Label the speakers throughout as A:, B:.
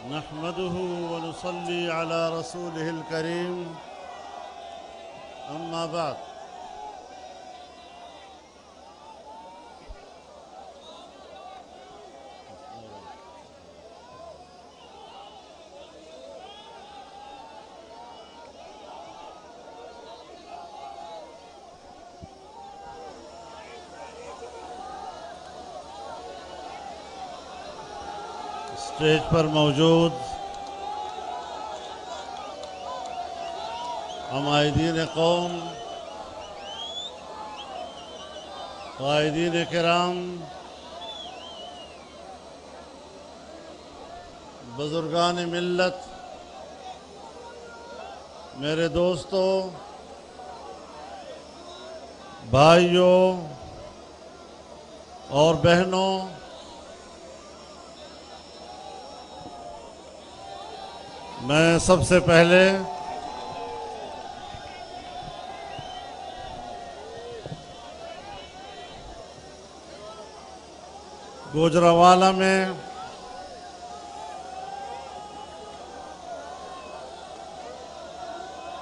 A: نحمده ونصلي على رسوله الكريم أما بعد اسٹیج پر موجود عمائدین قوم، قائدین کرام، بزرگان ملت، میرے دوستوں، بھائیوں اور بہنوں، میں سب سے پہلے گوجرانوالہ میں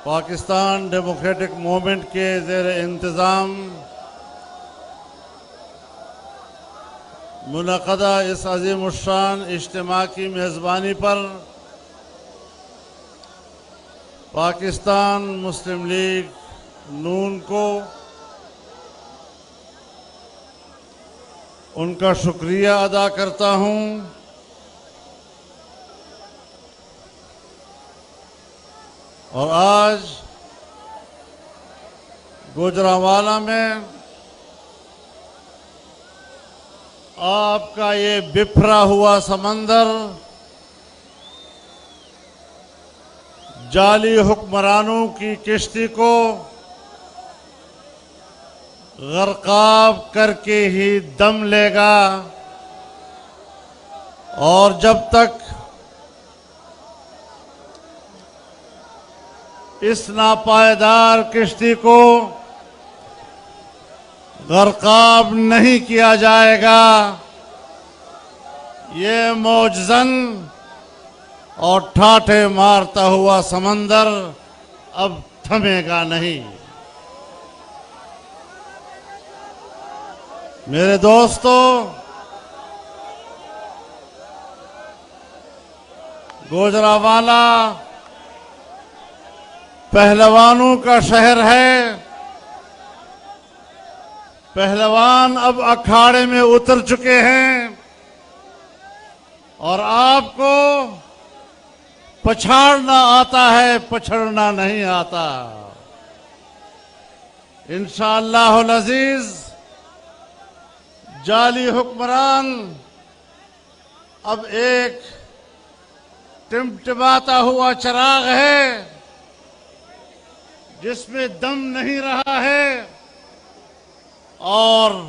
A: پاکستان ڈیموکریٹک موومنٹ کے زیر انتظام منعقدہ اس عظیم الشان اجتماع کی میزبانی پر پاکستان مسلم لیگ نون کو ان کا شکریہ ادا کرتا ہوں اور آج گوجرانوالہ میں آپ کا یہ بکھرا ہوا سمندر جعلی حکمرانوں کی کشتی کو غرقاب کر کے ہی دم لے گا، اور جب تک اس ناپائیدار کشتی کو غرقاب نہیں کیا جائے گا، یہ موجزن اور ٹھاٹھے مارتا ہوا سمندر اب تھمے گا نہیں۔ میرے دوستو، گوجرانوالہ پہلوانوں کا شہر ہے۔ پہلوان اب اکھاڑے میں اتر چکے ہیں اور آپ کو پچھاڑنا آتا ہے، پچھڑنا نہیں آتا۔ انشاءاللہ العزیز جعلی حکمران اب ایک ٹمٹماتا ہوا چراغ ہے جس میں دم نہیں رہا ہے، اور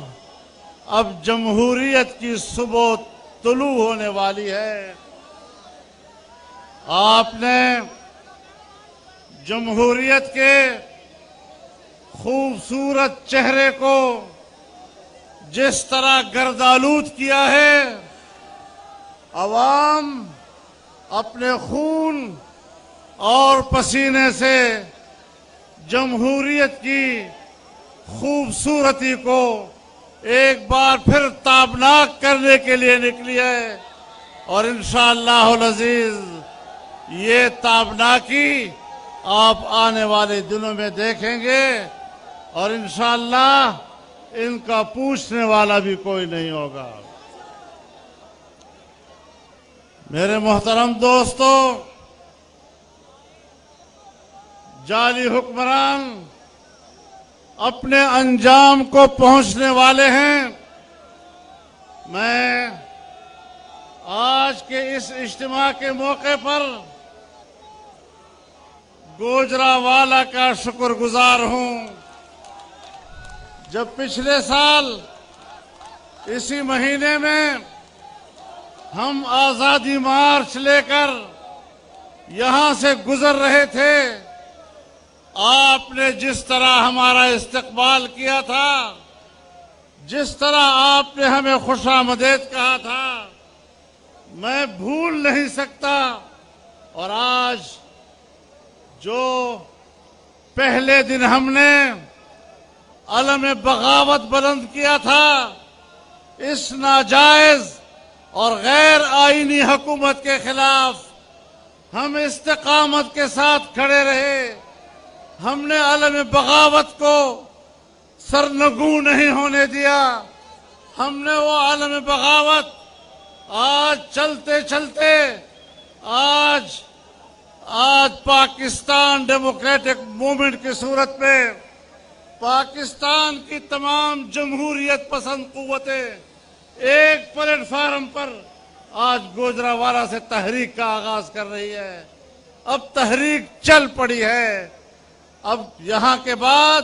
A: اب جمہوریت کی صبح طلوع ہونے والی ہے۔ آپ نے جمہوریت کے خوبصورت چہرے کو جس طرح گردآلود کیا ہے، عوام اپنے خون اور پسینے سے جمہوریت کی خوبصورتی کو ایک بار پھر تابناک کرنے کے لیے نکلی ہے، اور انشاءاللہ العزیز یہ تابناکی آپ آنے والے دنوں میں دیکھیں گے، اور انشاءاللہ ان کا پوچھنے والا بھی کوئی نہیں ہوگا۔ میرے محترم دوستو، جعلی حکمران اپنے انجام کو پہنچنے والے ہیں۔ میں آج کے اس اجتماع کے موقع پر گوجرانوالہ کا شکر گزار ہوں۔ جب پچھلے سال اسی مہینے میں ہم آزادی مارچ لے کر یہاں سے گزر رہے تھے، آپ نے جس طرح ہمارا استقبال کیا تھا، جس طرح آپ نے ہمیں خوش آمدید کہا تھا، میں بھول نہیں سکتا. اور آج جو پہلے دن ہم نے علم بغاوت بلند کیا تھا، اس ناجائز اور غیر آئینی حکومت کے خلاف ہم استقامت کے ساتھ کھڑے رہے. ہم نے علم بغاوت کو سرنگوں نہیں ہونے دیا. ہم نے وہ علم بغاوت آج چلتے چلتے آج پاکستان ڈیموکریٹک موومنٹ کی صورت میں پاکستان کی تمام جمہوریت پسند قوتیں ایک پلیٹ فارم پر آج گوجرانوالہ سے تحریک کا آغاز کر رہی ہے. اب تحریک چل پڑی ہے. اب یہاں کے بعد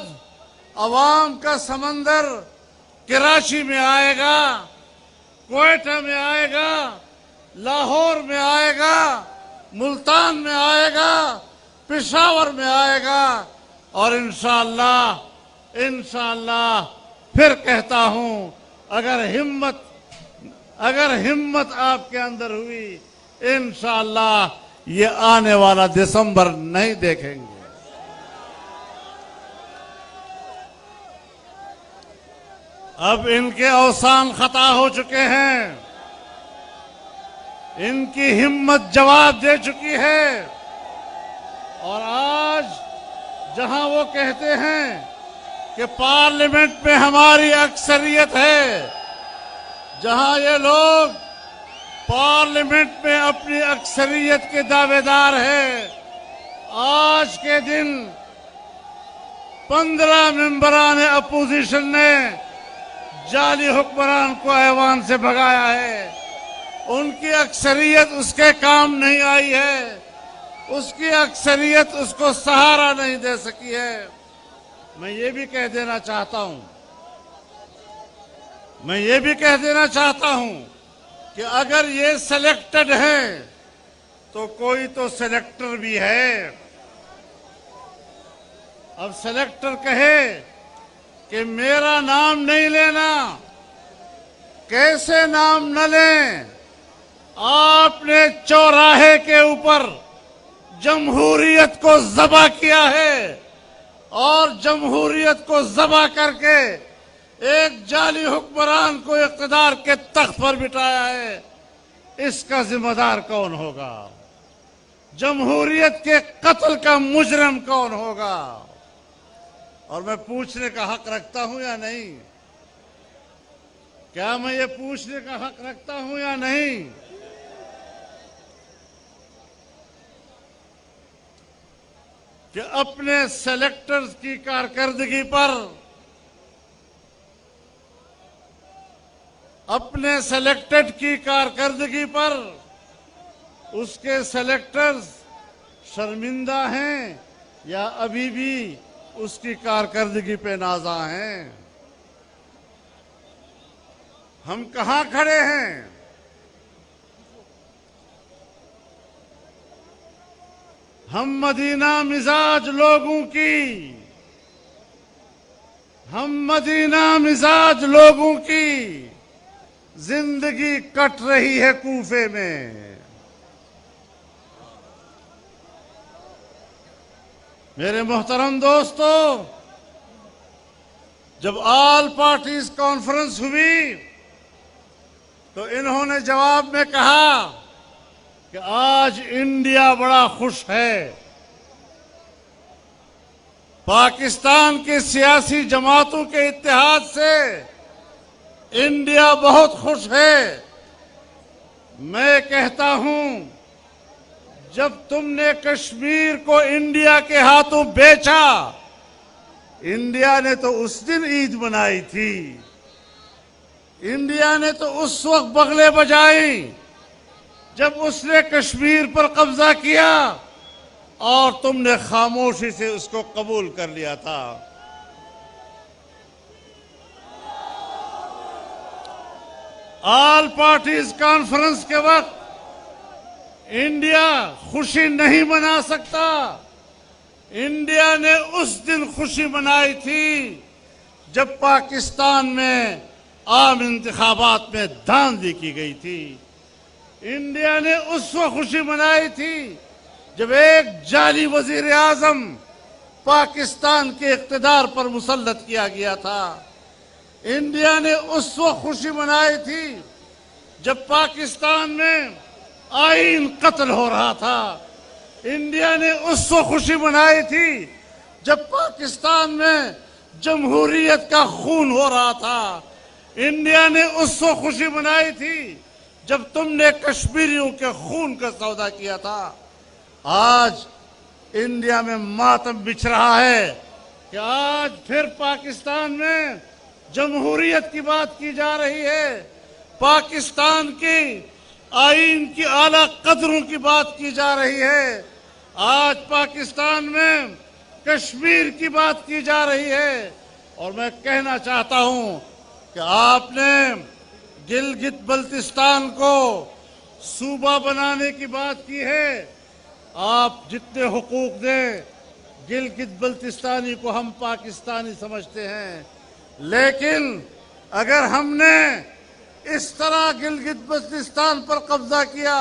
A: عوام کا سمندر کراچی میں آئے گا، کوئٹہ میں آئے گا، لاہور میں آئے گا، ملتان میں آئے گا، پشاور میں آئے گا. اور انشاءاللہ پھر کہتا ہوں، اگر ہمت آپ کے اندر ہوئی، انشاءاللہ یہ آنے والا دسمبر نہیں دیکھیں گے. اب ان کے اوسان خطا ہو چکے ہیں، ان کی ہمت جواب دے چکی ہے. اور آج جہاں وہ کہتے ہیں کہ پارلیمنٹ میں ہماری اکثریت ہے، جہاں یہ لوگ پارلیمنٹ میں اپنی اکثریت کے دعوے دار ہیں، آج کے دن 15 ممبران اپوزیشن نے جعلی حکمران کو ایوان سے بھگایا ہے. ان کی اکثریت اس کے کام نہیں آئی ہے، اس کی اکثریت اس کو سہارا نہیں دے سکی ہے. میں یہ بھی کہہ دینا چاہتا ہوں کہ اگر یہ سلیکٹڈ ہیں تو کوئی تو سلیکٹر بھی ہے. اب سلیکٹر کہے کہ میرا نام نہیں لینا. کیسے نام نہ لیں؟ آپ نے چوراہے کے اوپر جمہوریت کو ذبح کیا ہے، اور جمہوریت کو ذبح کر کے ایک جعلی حکمران کو اقتدار کے تخت پر بٹھایا ہے. اس کا ذمہ دار کون ہوگا؟ جمہوریت کے قتل کا مجرم کون ہوگا؟ اور میں پوچھنے کا حق رکھتا ہوں یا نہیں؟ کیا میں یہ پوچھنے کا حق رکھتا ہوں یا نہیں؟ کہ اپنے سلیکٹرز کی کارکردگی پر، اپنے سلیکٹڈ کی کارکردگی پر اس کے سلیکٹرز شرمندہ ہیں یا ابھی بھی اس کی کارکردگی پہ نازاں ہیں؟ ہم کہاں کھڑے ہیں؟ ہم مدینہ مزاج لوگوں کی زندگی کٹ رہی ہے کوفے میں. میرے محترم دوستو، جب آل پارٹیز کانفرنس ہوئی تو انہوں نے جواب میں کہا کہ آج انڈیا بڑا خوش ہے. پاکستان کی سیاسی جماعتوں کے اتحاد سے انڈیا بہت خوش ہے. میں کہتا ہوں، جب تم نے کشمیر کو انڈیا کے ہاتھوں بیچا، انڈیا نے تو اس دن عید منائی تھی. انڈیا نے تو اس وقت بغلے بجائی جب اس نے کشمیر پر قبضہ کیا، اور تم نے خاموشی سے اس کو قبول کر لیا تھا. آل پارٹیز کانفرنس کے وقت انڈیا خوشی نہیں منا سکتا. انڈیا نے اس دن خوشی منائی تھی جب پاکستان میں عام انتخابات میں دھاندلی کی گئی تھی. انڈیا نے اس وقت خوشی منائی تھی جب ایک جعلی وزیر اعظم پاکستان کے اقتدار پر مسلط کیا گیا تھا۔ انڈیا نے اس وقت خوشی منائی تھی جب پاکستان میں آئین قتل ہو رہا تھا۔ انڈیا نے اس وقت خوشی منائی تھی جب پاکستان میں جمہوریت کا خون ہو رہا تھا۔ انڈیا نے اس وقت خوشی منائی تھی جب تم نے کشمیریوں کے خون کا سودا کیا تھا۔ آج انڈیا میں ماتم بچھ رہا ہے کہ آج پھر پاکستان میں جمہوریت کی بات کی جا رہی ہے، پاکستان کی آئین کی اعلیٰ قدروں کی بات کی جا رہی ہے، آج پاکستان میں کشمیر کی بات کی جا رہی ہے۔ اور میں کہنا چاہتا ہوں کہ آپ نے گلگت بلتستان کو صوبہ بنانے کی بات کی ہے، آپ جتنے حقوق دیں گلگت بلتستانی کو ہم پاکستانی سمجھتے ہیں، لیکن اگر ہم نے اس طرح گلگت بلتستان پر قبضہ کیا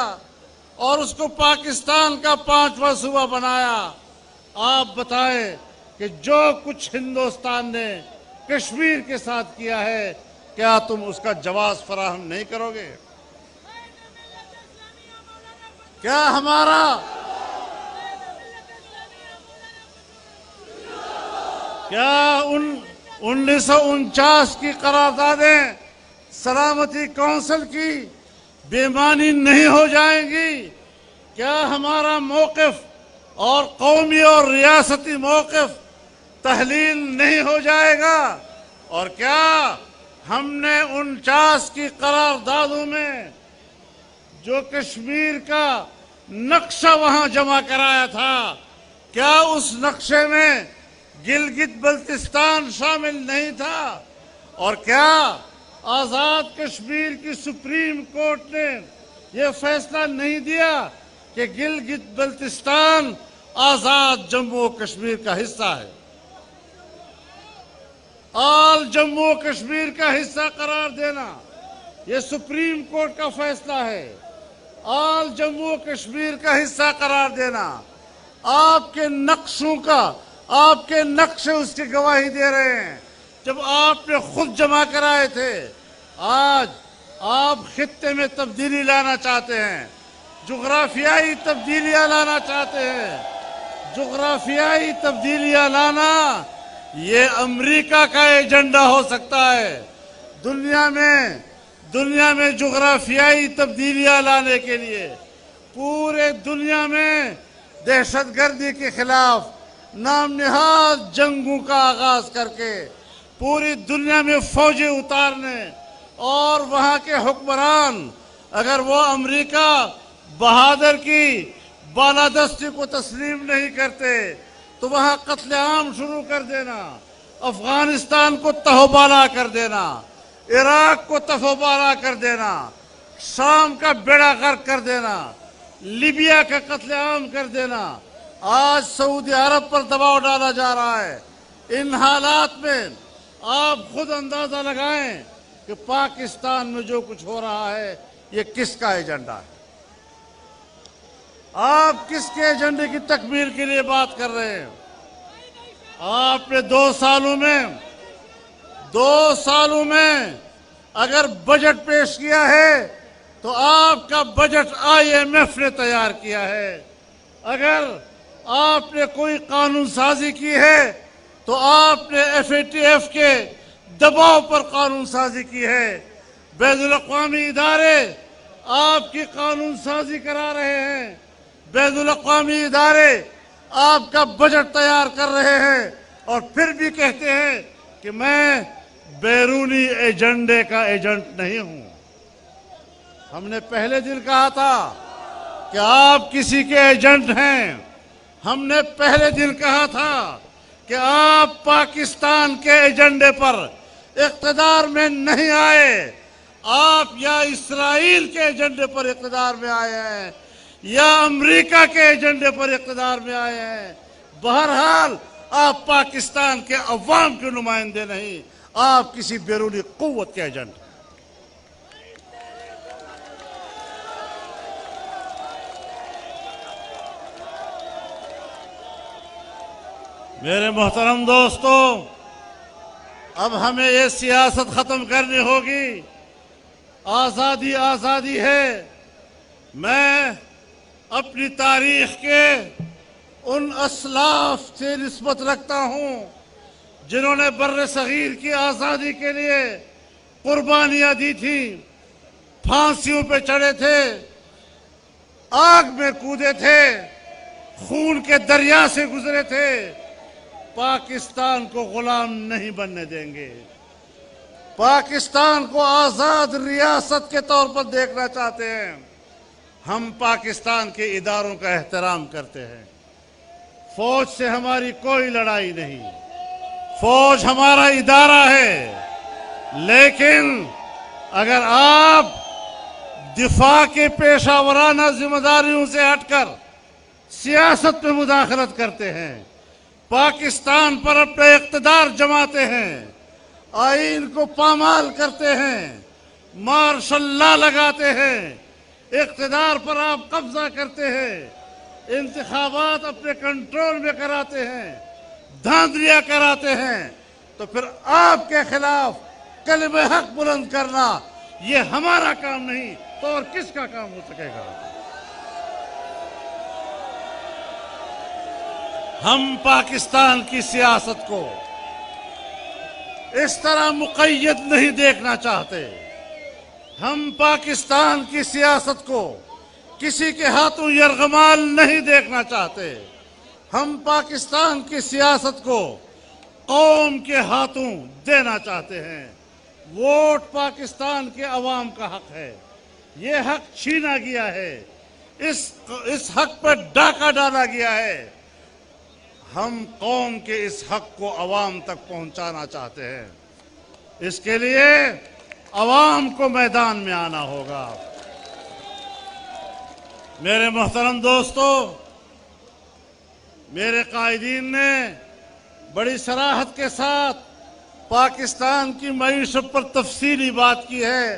A: اور اس کو پاکستان کا 5واں صوبہ بنایا، آپ بتائیں کہ جو کچھ ہندوستان نے کشمیر کے ساتھ کیا ہے کیا تم اس کا جواز فراہم نہیں کرو گے؟ کیا ہمارا کیا 1949 کی قراردادیں سلامتی کونسل کی بے معنی نہیں ہو جائیں گی؟ کیا ہمارا موقف اور قومی اور ریاستی موقف تحلیل نہیں ہو جائے گا؟ اور کیا ہم نے 49 کی قراردادوں میں جو کشمیر کا نقشہ وہاں جمع کرایا تھا، کیا اس نقشے میں گلگت بلتستان شامل نہیں تھا؟ اور کیا آزاد کشمیر کی سپریم کورٹ نے یہ فیصلہ نہیں دیا کہ گلگت بلتستان آزاد جموں و کشمیر کا حصہ ہے، آل جموں و کشمیر کا حصہ قرار دینا یہ سپریم کورٹ کا فیصلہ ہے، آل جموں و کشمیر کا حصہ قرار دینا آپ کے نقشوں کا، آپ کے نقشے اس کی گواہی دے رہے ہیں جب آپ نے خود جمع کرائے تھے۔ آج آپ خطے میں تبدیلی لانا چاہتے ہیں، جغرافیائی تبدیلیاں لانا چاہتے ہیں۔ جغرافیائی تبدیلیاں لانا یہ امریکہ کا ایجنڈا ہو سکتا ہے۔ دنیا میں جغرافیائی تبدیلیاں لانے کے لیے پورے دنیا میں دہشت گردی کے خلاف نام نہاد جنگوں کا آغاز کر کے پوری دنیا میں فوجیں اتارنے، اور وہاں کے حکمران اگر وہ امریکہ بہادر کی بالادستی کو تسلیم نہیں کرتے تو وہاں قتل عام شروع کر دینا، افغانستان کو تہوبالا کر دینا، عراق کو تہوبالا کر دینا، شام کا بیڑا غرق کر دینا، لیبیا کا قتل عام کر دینا۔ آج سعودی عرب پر دباؤ ڈالا جا رہا ہے۔ ان حالات میں آپ خود اندازہ لگائیں کہ پاکستان میں جو کچھ ہو رہا ہے یہ کس کا ایجنڈا ہے؟ آپ کس کے ایجنڈے کی تکمیل کے لیے بات کر رہے ہیں؟ آپ نے 2 سالوں میں اگر بجٹ پیش کیا ہے تو آپ کا بجٹ IMF نے تیار کیا ہے۔ اگر آپ نے کوئی قانون سازی کی ہے تو آپ نے FATF کے دباؤ پر قانون سازی کی ہے۔ بین الاقوامی ادارے آپ کی قانون سازی کرا رہے ہیں، بین الاقوامی ادارے آپ کا بجٹ تیار کر رہے ہیں، اور پھر بھی کہتے ہیں کہ میں بیرونی ایجنڈے کا ایجنٹ نہیں ہوں۔ ہم نے پہلے دن کہا تھا کہ آپ کسی کے ایجنٹ ہیں۔ ہم نے پہلے دن کہا تھا کہ آپ پاکستان کے ایجنڈے پر اقتدار میں نہیں آئے، آپ یا اسرائیل کے ایجنڈے پر اقتدار میں آئے ہیں یا امریکہ کے ایجنڈے پر اقتدار میں آئے ہیں۔ بہرحال آپ پاکستان کے عوام کے نمائندے نہیں، آپ کسی بیرونی قوت کے ایجنٹ ہیں۔ میرے محترم دوستو، اب ہمیں یہ سیاست ختم کرنی ہوگی۔ آزادی آزادی ہے۔ میں اپنی تاریخ کے ان اسلاف سے نسبت رکھتا ہوں جنہوں نے بر صغیر کی آزادی کے لیے قربانیاں دی تھیں، پھانسیوں پہ چڑھے تھے، آگ میں کودے تھے، خون کے دریا سے گزرے تھے۔ پاکستان کو غلام نہیں بننے دیں گے۔ پاکستان کو آزاد ریاست کے طور پر دیکھنا چاہتے ہیں۔ ہم پاکستان کے اداروں کا احترام کرتے ہیں۔ فوج سے ہماری کوئی لڑائی نہیں، فوج ہمارا ادارہ ہے، لیکن اگر آپ دفاع کے پیشہ ورانہ ذمہ داریوں سے ہٹ کر سیاست میں مداخلت کرتے ہیں، پاکستان پر اپنا اقتدار جماتے ہیں، آئین کو پامال کرتے ہیں، مارشل لا لگاتے ہیں، اقتدار پر آپ قبضہ کرتے ہیں، انتخابات اپنے کنٹرول میں کراتے ہیں، دھاندلیاں کراتے ہیں، تو پھر آپ کے خلاف کلمہ حق بلند کرنا یہ ہمارا کام نہیں تو اور کس کا کام ہو سکے گا؟ ہم پاکستان کی سیاست کو اس طرح مقید نہیں دیکھنا چاہتے۔ ہم پاکستان کی سیاست کو کسی کے ہاتھوں یرغمال نہیں دیکھنا چاہتے۔ ہم پاکستان کی سیاست کو قوم کے ہاتھوں دینا چاہتے ہیں۔ ووٹ پاکستان کے عوام کا حق ہے، یہ حق چھینا گیا ہے، اس حق پر ڈاکہ ڈالا گیا ہے۔ ہم قوم کے اس حق کو عوام تک پہنچانا چاہتے ہیں۔ اس کے لیے عوام کو میدان میں آنا ہوگا۔ میرے محترم دوستو، میرے قائدین نے بڑی صراحت کے ساتھ پاکستان کی معیشت پر تفصیلی بات کی ہے۔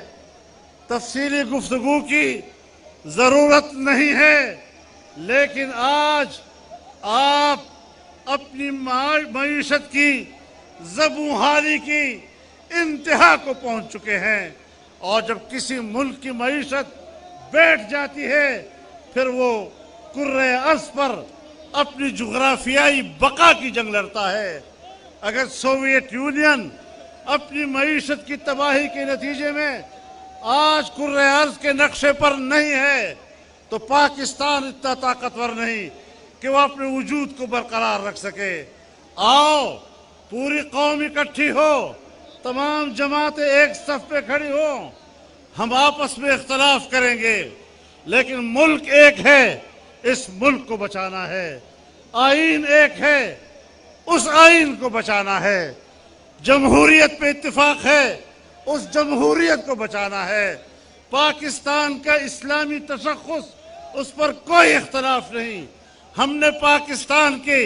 A: تفصیلی گفتگو کی ضرورت نہیں ہے، لیکن آج آپ اپنی معیشت کی زبونحالی کی انتہا کو پہنچ چکے ہیں، اور جب کسی ملک کی معیشت بیٹھ جاتی ہے پھر وہ کرۂ ارض پر اپنی جغرافیائی بقا کی جنگ لڑتا ہے۔ اگر سوویت یونین اپنی معیشت کی تباہی کے نتیجے میں آج کرۂ ارض کے نقشے پر نہیں ہے تو پاکستان اتنا طاقتور نہیں کہ وہ اپنے وجود کو برقرار رکھ سکے۔ آؤ پوری قوم اکٹھی ہو، تمام جماعتیں ایک صف پہ کھڑی ہوں، ہم آپس میں اختلاف کریں گے لیکن ملک ایک ہے، اس ملک کو بچانا ہے۔ آئین ایک ہے، اس آئین کو بچانا ہے۔ جمہوریت پہ اتفاق ہے، اس جمہوریت کو بچانا ہے۔ پاکستان کا اسلامی تشخص، اس پر کوئی اختلاف نہیں۔ ہم نے پاکستان کے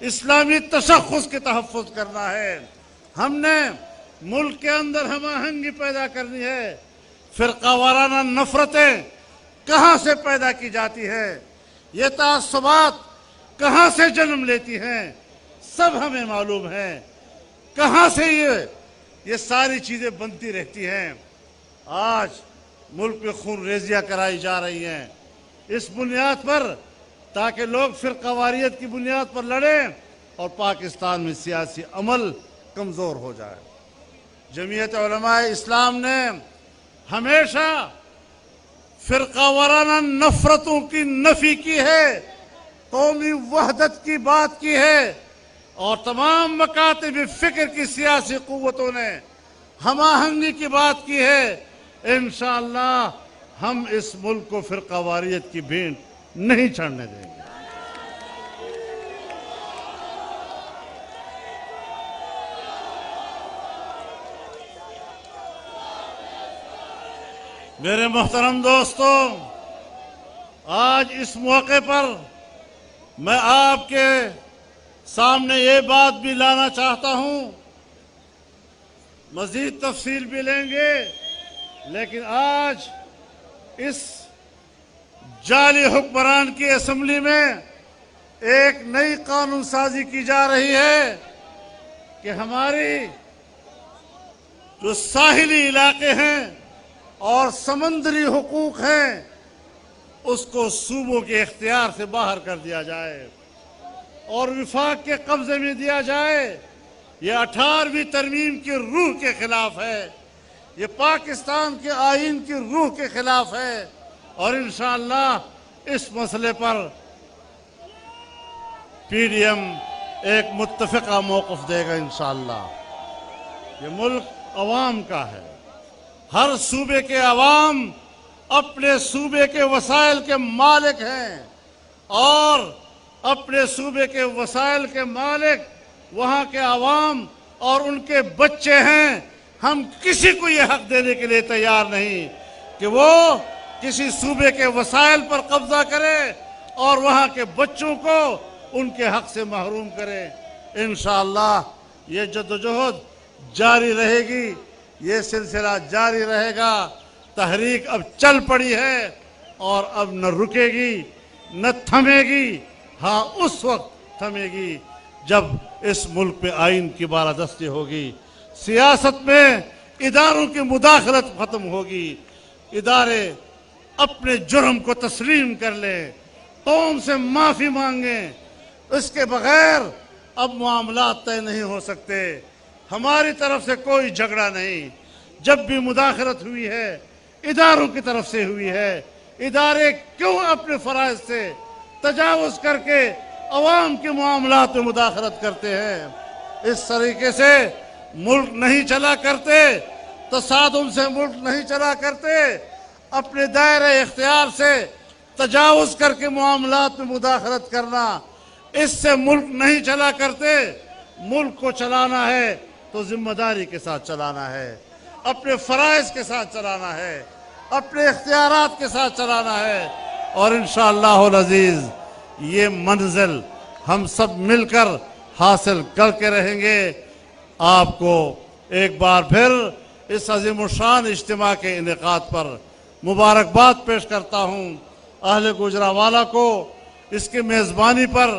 A: اسلامی تشخص کے تحفظ کرنا ہے۔ ہم نے ملک کے اندر ہم آہنگی پیدا کرنی ہے۔ فرقہ وارانہ نفرتیں کہاں سے پیدا کی جاتی ہے، یہ تعصبات کہاں سے جنم لیتی ہیں، سب ہمیں معلوم ہے۔ کہاں سے یہ ساری چیزیں بنتی رہتی ہیں۔ آج ملک میں خون ریزیاں کرائی جا رہی ہیں اس بنیاد پر، تاکہ لوگ فرقہ واریت کی بنیاد پر لڑیں اور پاکستان میں سیاسی عمل کمزور ہو جائے۔ جمعیت علماء اسلام نے ہمیشہ فرقہ وارانہ نفرتوں کی نفی کی ہے، قومی وحدت کی بات کی ہے، اور تمام مکاتب فکر کی سیاسی قوتوں نے ہم آہنگی کی بات کی ہے۔ انشاءاللہ ہم اس ملک کو فرقہ واریت کی بھینٹ نہیں چڑھنے دیں گے۔ میرے محترم دوستو، آج اس موقع پر میں آپ کے سامنے یہ بات بھی لانا چاہتا ہوں، مزید تفصیل بھی لیں گے، لیکن آج اس جعلی حکمران کی اسمبلی میں ایک نئی قانون سازی کی جا رہی ہے کہ ہماری جو ساحلی علاقے ہیں اور سمندری حقوق ہیں اس کو صوبوں کے اختیار سے باہر کر دیا جائے اور وفاق کے قبضے میں دیا جائے۔ یہ 18ویں ترمیم کی روح کے خلاف ہے، یہ پاکستان کے آئین کی روح کے خلاف ہے، اور انشاءاللہ اس مسئلے پر پی ڈی ایم ایک متفقہ موقف دے گا انشاءاللہ۔ یہ ملک عوام کا ہے، ہر صوبے کے عوام اپنے صوبے کے وسائل کے مالک ہیں، اور اپنے صوبے کے وسائل کے مالک وہاں کے عوام اور ان کے بچے ہیں۔ ہم کسی کو یہ حق دینے کے لیے تیار نہیں کہ وہ کسی صوبے کے وسائل پر قبضہ کرے اور وہاں کے بچوں کو ان کے حق سے محروم کرے۔ انشاءاللہ یہ جدوجہد جاری رہے گی، یہ سلسلہ جاری رہے گا۔ تحریک اب چل پڑی ہے اور اب نہ رکے گی نہ تھمے گی۔ ہاں اس وقت تھمے گی جب اس ملک پہ آئین کی بالادستی ہوگی، سیاست میں اداروں کی مداخلت ختم ہوگی، ادارے اپنے جرم کو تسلیم کر لیں، قوم سے معافی مانگیں۔ اس کے بغیر اب معاملات طے نہیں ہو سکتے۔ ہماری طرف سے کوئی جھگڑا نہیں، جب بھی مداخلت ہوئی ہے اداروں کی طرف سے ہوئی ہے۔ ادارے کیوں اپنے فرائض سے تجاوز کر کے عوام کے معاملات میں مداخلت کرتے ہیں؟ اس طریقے سے ملک نہیں چلا کرتے، تصادم سے ملک نہیں چلا کرتے۔ اپنے دائرہ اختیار سے تجاوز کر کے معاملات میں مداخلت کرنا، اس سے ملک نہیں چلا کرتے۔ ملک کو چلانا ہے تو ذمہ داری کے ساتھ چلانا ہے، اپنے فرائض کے ساتھ چلانا ہے، اپنے اختیارات کے ساتھ چلانا ہے، اور انشاءاللہ العزیز یہ منزل ہم سب مل کر حاصل کر کے رہیں گے۔ آپ کو ایک بار پھر اس عظیم الشان اجتماع کے انعقاد پر مبارکباد پیش کرتا ہوں۔ اہل گوجرانوالہ کو اس کی میزبانی پر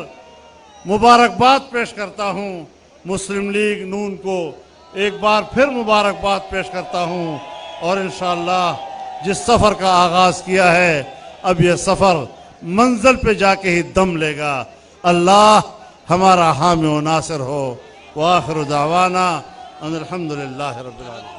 A: مبارکباد پیش کرتا ہوں۔ مسلم لیگ نون کو ایک بار پھر مبارکباد پیش کرتا ہوں، اور انشاءاللہ جس سفر کا آغاز کیا ہے اب یہ سفر منزل پہ جا کے ہی دم لے گا۔ اللہ ہمارا حامی و ناصر ہو۔ وآخر دعوانا ان الحمدللہ رب العالمین۔